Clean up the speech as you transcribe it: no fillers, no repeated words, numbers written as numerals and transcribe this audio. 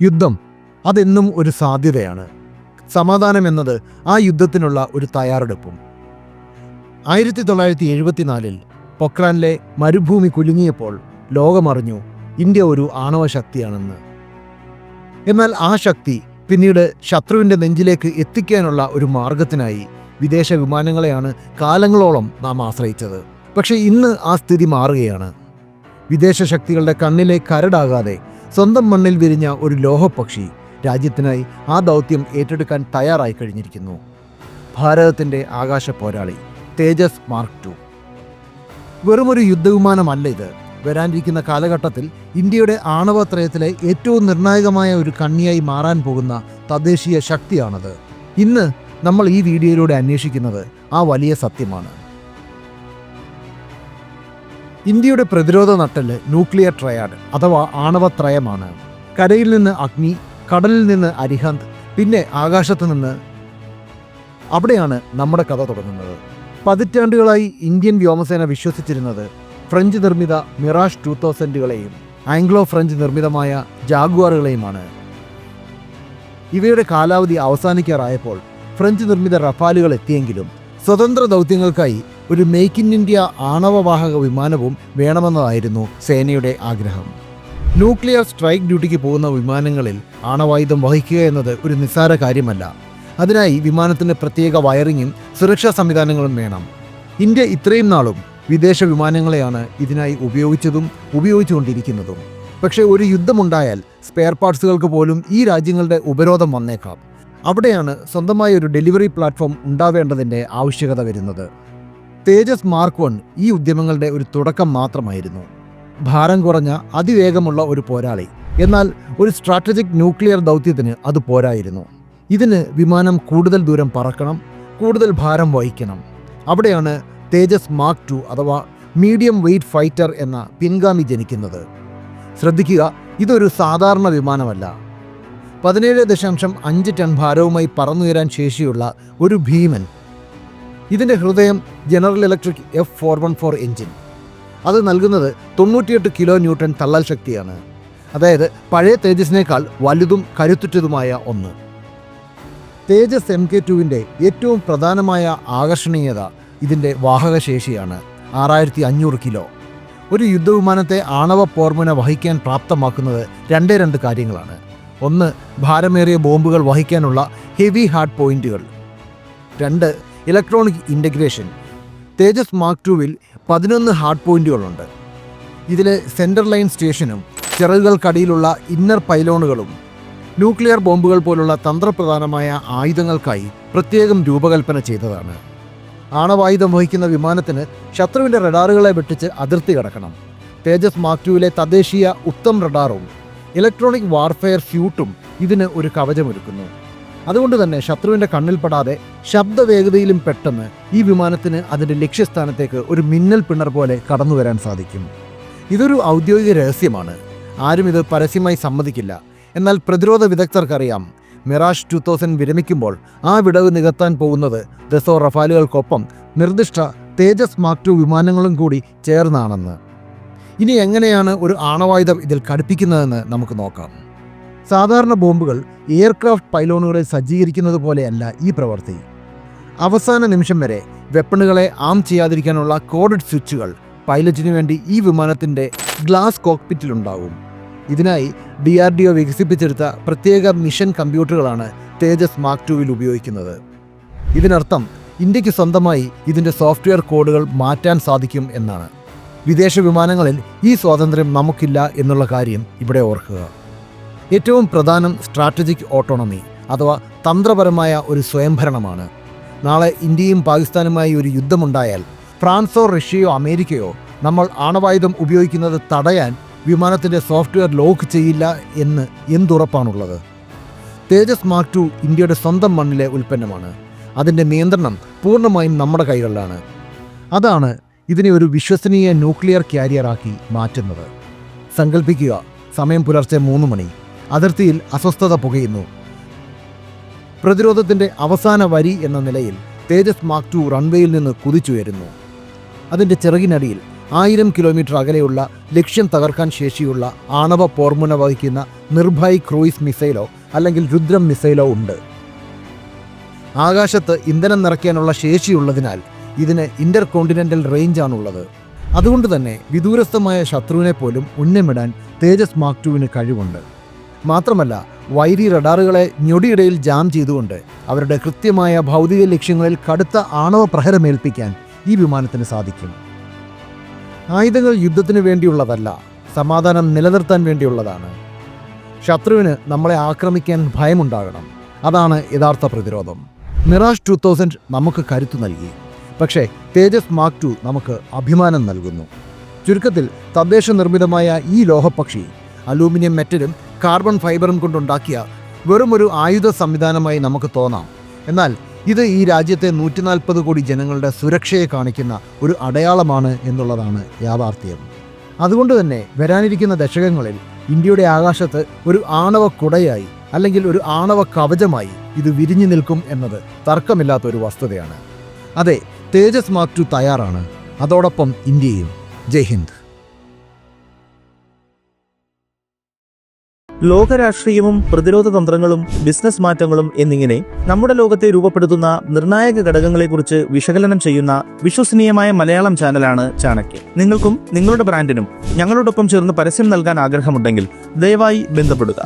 യുദ്ധം അതെന്നും ഒരു സാധ്യതയാണ്. സമാധാനം എന്നത് ആ യുദ്ധത്തിനുള്ള ഒരു തയ്യാറെടുപ്പും. 1974 പൊക്രാനിലെ മരുഭൂമി കുലുങ്ങിയപ്പോൾ ലോകമറിഞ്ഞു ഇന്ത്യ ഒരു ആണവ ശക്തിയാണെന്ന്. എന്നാൽ ആ ശക്തി പിന്നീട് ശത്രുവിൻ്റെ നെഞ്ചിലേക്ക് എത്തിക്കാനുള്ള ഒരു മാർഗത്തിനായി വിദേശ വിമാനങ്ങളെയാണ് കാലങ്ങളോളം നാം ആശ്രയിച്ചത്. പക്ഷേ ഇന്ന് ആ സ്ഥിതി മാറുകയാണ്. വിദേശ ശക്തികളുടെ കണ്ണിലെ കരടാകാതെ സ്വന്തം മണ്ണിൽ വിരിഞ്ഞ ഒരു ലോഹപ്പക്ഷി രാജ്യത്തിനായി ആ ദൗത്യം ഏറ്റെടുക്കാൻ തയ്യാറായി കഴിഞ്ഞിരിക്കുന്നു. ഭാരതത്തിൻ്റെ ആകാശ പോരാളി തേജസ് മാർക്ക് 2. വെറുമൊരു യുദ്ധവിമാനമല്ല ഇത്. വരാനിരിക്കുന്ന കാലഘട്ടത്തിൽ ഇന്ത്യയുടെ ആണവത്രയത്തിലെ ഏറ്റവും നിർണായകമായ ഒരു കണ്ണിയായി മാറാൻ പോകുന്ന തദ്ദേശീയ ശക്തിയാണത്. ഇന്ന് നമ്മൾ ഈ വീഡിയോയിലൂടെ അന്വേഷിക്കുന്നത് ആ വലിയ സത്യമാണ്. ഇന്ത്യയുടെ പ്രതിരോധ നട്ടെല്ല് ന്യൂക്ലിയർ ട്രയാഡ് അഥവാ ആണവത്രയമാണ്. കരയിൽ നിന്ന് അഗ്നി, കടലിൽ നിന്ന് അരിഹന്ത്, പിന്നെ ആകാശത്ത് നിന്ന്. അവിടെയാണ് നമ്മുടെ കഥ തുടങ്ങുന്നത്. പതിറ്റാണ്ടുകളായി ഇന്ത്യൻ വ്യോമസേന വിശ്വസിച്ചിരുന്നത് ഫ്രഞ്ച് നിർമ്മിത മിറാഷ് 2000കളെയും ആംഗ്ലോ ഫ്രഞ്ച് നിർമ്മിതമായ ജാഗ്വാറുകളെയുമാണ്. ഇവയുടെ കാലാവധി അവസാനിക്കാറായപ്പോൾ ഫ്രഞ്ച് നിർമ്മിത റഫാലുകൾ എത്തിയെങ്കിലും സ്വതന്ത്ര ദൗത്യങ്ങൾക്കായി ഒരു മേക്ക് ഇൻ ഇന്ത്യ ആണവവാഹക വിമാനവും വേണമെന്നതായിരുന്നു സേനയുടെ ആഗ്രഹം. ന്യൂക്ലിയർ സ്ട്രൈക്ക് ഡ്യൂട്ടിക്ക് പോകുന്ന വിമാനങ്ങളിൽ ആണവായുധം വഹിക്കുക എന്നത് ഒരു നിസ്സാര കാര്യമല്ല. അതിനായി വിമാനത്തിന് പ്രത്യേക വയറിങ്ങും സുരക്ഷാ സംവിധാനങ്ങളും വേണം. ഇന്ത്യ ഇത്രയും നാളും വിദേശ വിമാനങ്ങളെയാണ് ഇതിനായി ഉപയോഗിച്ചുകൊണ്ടിരിക്കുന്നതും. പക്ഷേ ഒരു യുദ്ധമുണ്ടായാൽ സ്പെയർ പാർട്സുകൾക്ക് പോലും ഈ രാജ്യങ്ങളുടെ ഉപരോധം വന്നേക്കാം. അവിടെയാണ് സ്വന്തമായ ഒരു ഡെലിവറി പ്ലാറ്റ്ഫോം ഉണ്ടാവേണ്ടതിൻ്റെ ആവശ്യകത വരുന്നത്. തേജസ് മാർക്ക് 1 ഈ ഉദ്യമങ്ങളുടെ ഒരു തുടക്കം മാത്രമായിരുന്നു. ഭാരം കുറഞ്ഞ അതിവേഗമുള്ള ഒരു പോരാളി. എന്നാൽ ഒരു സ്ട്രാറ്റജിക് ന്യൂക്ലിയർ ദൗത്യത്തിന് അത് പോരായിരുന്നു. ഇതിന് വിമാനം കൂടുതൽ ദൂരം പറക്കണം, കൂടുതൽ ഭാരം വഹിക്കണം. അവിടെയാണ് തേജസ് മാർക്ക് 2 അഥവാ മീഡിയം വെയ്റ്റ് ഫൈറ്റർ എന്ന പിൻഗാമി ജനിക്കുന്നത്. ശ്രദ്ധിക്കുക, ഇതൊരു സാധാരണ വിമാനമല്ല. 17.5 ടൺ ഭാരവുമായി പറന്നുയരാൻ ശേഷിയുള്ള ഒരു ഭീമൻ. ഇതിൻ്റെ ഹൃദയം ജനറൽ ഇലക്ട്രിക് F414 എഞ്ചിൻ. അത് നൽകുന്നത് 98 കിലോ ന്യൂട്ടൺ തള്ളൽ ശക്തിയാണ്. അതായത് പഴയ തേജസിനേക്കാൾ വലുതും കരുത്തുറ്റതുമായ ഒന്ന്. തേജസ് Mk2വിൻ്റെ ഏറ്റവും പ്രധാനമായ ആകർഷണീയത ഇതിൻ്റെ വാഹകശേഷിയാണ്. 6500 കിലോ. ഒരു യുദ്ധവിമാനത്തെ ആണവ പോർമുന വഹിക്കാൻ പ്രാപ്തമാക്കുന്നത് രണ്ട് കാര്യങ്ങളാണ്. ഒന്ന്, ഭാരമേറിയ ബോംബുകൾ വഹിക്കാനുള്ള ഹെവി ഹാർഡ് പോയിന്റുകൾ. 2, ഇലക്ട്രോണിക് ഇൻ്റഗ്രേഷൻ. തേജസ് മാർക്ക് 2വിൽ 11 ഹാർഡ് പോയിന്റുകളുണ്ട്. ഇതിലെ സെൻറ്റർ ലൈൻ സ്റ്റേഷനും ചിറകുകൾക്കടിയിലുള്ള ഇന്നർ പൈലോണുകളും ന്യൂക്ലിയർ ബോംബുകൾ പോലുള്ള തന്ത്രപ്രധാനമായ ആയുധങ്ങൾക്കായി പ്രത്യേകം രൂപകൽപ്പന ചെയ്തതാണ്. ആണവായുധം വഹിക്കുന്ന വിമാനത്തിന് ശത്രുവിൻ്റെ റഡാറുകളെ വെട്ടിച്ച് അതിർത്തി കടക്കണം. തേജസ് മാർക്ക് 2വിലെ തദ്ദേശീയ ഉത്തം റഡാറും ഇലക്ട്രോണിക് വാർഫെയർ സ്യൂട്ടും ഇതിന് ഒരു കവചമൊരുക്കുന്നു. അതുകൊണ്ട് തന്നെ ശത്രുവിൻ്റെ കണ്ണിൽപ്പെടാതെ ശബ്ദവേഗതയിലും പെട്ടെന്ന് ഈ വിമാനത്തിന് അതിൻ്റെ ലക്ഷ്യസ്ഥാനത്തേക്ക് ഒരു മിന്നൽ പിണർ പോലെ കടന്നു വരാൻ സാധിക്കും. ഇതൊരു ഔദ്യോഗിക രഹസ്യമാണ്. ആരും ഇത് പരസ്യമായി സമ്മതിക്കില്ല. എന്നാൽ പ്രതിരോധ വിദഗ്ധർക്കറിയാം, മിറാഷ് 2000 വിരമിക്കുമ്പോൾ ആ വിടവ് നികത്താൻ പോകുന്നത് ദസോ റഫാലുകൾക്കൊപ്പം നിർദ്ദിഷ്ട തേജസ് മാർക്ക് 2 വിമാനങ്ങളും കൂടി ചേർന്നാണെന്ന്. ഇനി എങ്ങനെയാണ് ഒരു ആണവായുധം ഇതിൽ ഘടിപ്പിക്കുന്നതെന്ന് നമുക്ക് നോക്കാം. സാധാരണ ബോംബുകൾ എയർക്രാഫ്റ്റ് പൈലോണുകളെ സജ്ജീകരിക്കുന്നത് പോലെയല്ല ഈ പ്രവൃത്തി. അവസാന നിമിഷം വരെ വെപ്പണുകളെ ആം ചെയ്യാതിരിക്കാനുള്ള കോഡഡ് സ്വിച്ചുകൾ പൈലറ്റിനു വേണ്ടി ഈ വിമാനത്തിൻ്റെ ഗ്ലാസ് കോക്പിറ്റിലുണ്ടാകും. ഇതിനായി DRDO വികസിപ്പിച്ചെടുത്ത പ്രത്യേക മിഷൻ കമ്പ്യൂട്ടറുകളാണ് തേജസ് മാർക്ക് 2വിൽ ഉപയോഗിക്കുന്നത്. ഇതിനർത്ഥം ഇന്ത്യക്ക് സ്വന്തമായി ഇതിൻ്റെ സോഫ്റ്റ്വെയർ കോഡുകൾ മാറ്റാൻ സാധിക്കും എന്നാണ്. വിദേശ വിമാനങ്ങളിൽ ഈ സ്വാതന്ത്ര്യം നമുക്കില്ല എന്നുള്ള കാര്യം ഇവിടെ ഓർക്കുക. ഏറ്റവും പ്രധാനം സ്ട്രാറ്റജിക് ഓട്ടോണമി അഥവാ തന്ത്രപരമായ ഒരു സ്വയംഭരണമാണ്. നാളെ ഇന്ത്യയും പാകിസ്ഥാനുമായി ഒരു യുദ്ധമുണ്ടായാൽ ഫ്രാൻസോ റഷ്യയോ അമേരിക്കയോ നമ്മൾ ആണവായുധം ഉപയോഗിക്കുന്നത് തടയാൻ വിമാനത്തിൻ്റെ സോഫ്റ്റ്വെയർ ലോക്ക് ചെയ്യില്ല എന്ന് എന്തുറപ്പാണുള്ളത്? തേജസ് മാർക്ക് 2 ഇന്ത്യയുടെ സ്വന്തം മണ്ണിലെ ഉൽപ്പന്നമാണ്. അതിൻ്റെ നിയന്ത്രണം പൂർണ്ണമായും നമ്മുടെ കൈകളിലാണ്. അതാണ് ഇതിനെ ഒരു വിശ്വസനീയ ന്യൂക്ലിയർ ക്യാരിയറാക്കി മാറ്റുന്നത്. സങ്കല്പിക്കുക, സമയം പുലർച്ചെ 3 മണി. അതിർത്തിയിൽ അസ്വസ്ഥത പുകയുന്നു. പ്രതിരോധത്തിൻ്റെ അവസാന വരി എന്ന നിലയിൽ തേജസ് മാർക്ക് 2 റൺവേയിൽ നിന്ന് കുതിച്ചുയരുന്നു. അതിൻ്റെ ചിറകിനടിയിൽ 1000 കിലോമീറ്റർ അകലെയുള്ള ലക്ഷ്യം തകർക്കാൻ ശേഷിയുള്ള ആണവ പോർമുന വഹിക്കുന്ന നിർഭയ് ക്രൂയിസ് മിസൈലോ അല്ലെങ്കിൽ രുദ്രം മിസൈലോ ഉണ്ട്. ആകാശത്ത് ഇന്ധനം നിറയ്ക്കാനുള്ള ശേഷിയുള്ളതിനാൽ ഇതിന് ഇന്റർ കോണ്ടിനെന്റൽ റേഞ്ചാണുള്ളത്. അതുകൊണ്ട് തന്നെ വിദൂരസ്ഥമായ ശത്രുവിനെ പോലും ഉന്നമിടാൻ തേജസ് മാർക്ക് ടുവിന് കഴിവുണ്ട്. മാത്രമല്ല, വൈരി റഡാറുകളെ ഞൊടിയിടയിൽ ജാം ചെയ്തുകൊണ്ട് അവരുടെ കൃത്യമായ ഭൗതിക ലക്ഷ്യങ്ങളിൽ കടുത്ത ആണവ പ്രഹരമേൽപ്പിക്കാൻ ഈ വിമാനത്തിന് സാധിക്കും. ആയുധങ്ങൾ യുദ്ധത്തിന് വേണ്ടിയുള്ളതല്ല, സമാധാനം നിലനിർത്താൻ വേണ്ടിയുള്ളതാണ്. ശത്രുവിന് നമ്മളെ ആക്രമിക്കാൻ ഭയമുണ്ടാകണം. അതാണ് യഥാർത്ഥ പ്രതിരോധം. മിറാഷ് 2000 നമുക്ക് കരുത്തു നൽകി. പക്ഷേ തേജസ് മാർക്ക് 2 നമുക്ക് അഭിമാനം നൽകുന്നു. ചുരുക്കത്തിൽ, തദ്ദേശ നിർമ്മിതമായ ഈ ലോഹപ്പക്ഷി അലൂമിനിയം മെറ്റലും കാർബൺ ഫൈബറും കൊണ്ടുണ്ടാക്കിയ വെറുമൊരു ആയുധ സംവിധാനമായി നമുക്ക് തോന്നാം. എന്നാൽ ഇത് ഈ രാജ്യത്തെ 140 കോടി ജനങ്ങളുടെ സുരക്ഷയെ കാണിക്കുന്ന ഒരു അടയാളമാണ് എന്നുള്ളതാണ് യാഥാർത്ഥ്യം. അതുകൊണ്ട് തന്നെ വരാനിരിക്കുന്ന ദശകങ്ങളിൽ ഇന്ത്യയുടെ ആകാശത്ത് ഒരു ആണവ കുടയായി അല്ലെങ്കിൽ ഒരു ആണവ കവചമായി ഇത് വിരിഞ്ഞു നിൽക്കും എന്നത് തർക്കമില്ലാത്തൊരു വസ്തുതയാണ്. അതെ, തേജസ് മാർക്ക് 2 തയ്യാറാണ്. അതോടൊപ്പം ഇന്ത്യയും. ജയ് ഹിന്ദ്. ലോകരാഷ്ട്രീയവും പ്രതിരോധ തന്ത്രങ്ങളും ബിസിനസ് മാറ്റങ്ങളും എന്നിങ്ങനെ നമ്മുടെ ലോകത്തെ രൂപപ്പെടുത്തുന്ന നിർണായക ഘടകങ്ങളെക്കുറിച്ച് വിശകലനം ചെയ്യുന്ന വിശ്വസനീയമായ മലയാളം ചാനലാണ് ചാണക്യ. നിങ്ങൾക്കും നിങ്ങളുടെ ബ്രാൻഡിനും ഞങ്ങളോടൊപ്പം ചേർന്ന് പരസ്യം നൽകാൻ ആഗ്രഹമുണ്ടെങ്കിൽ ദയവായി ബന്ധപ്പെടുക.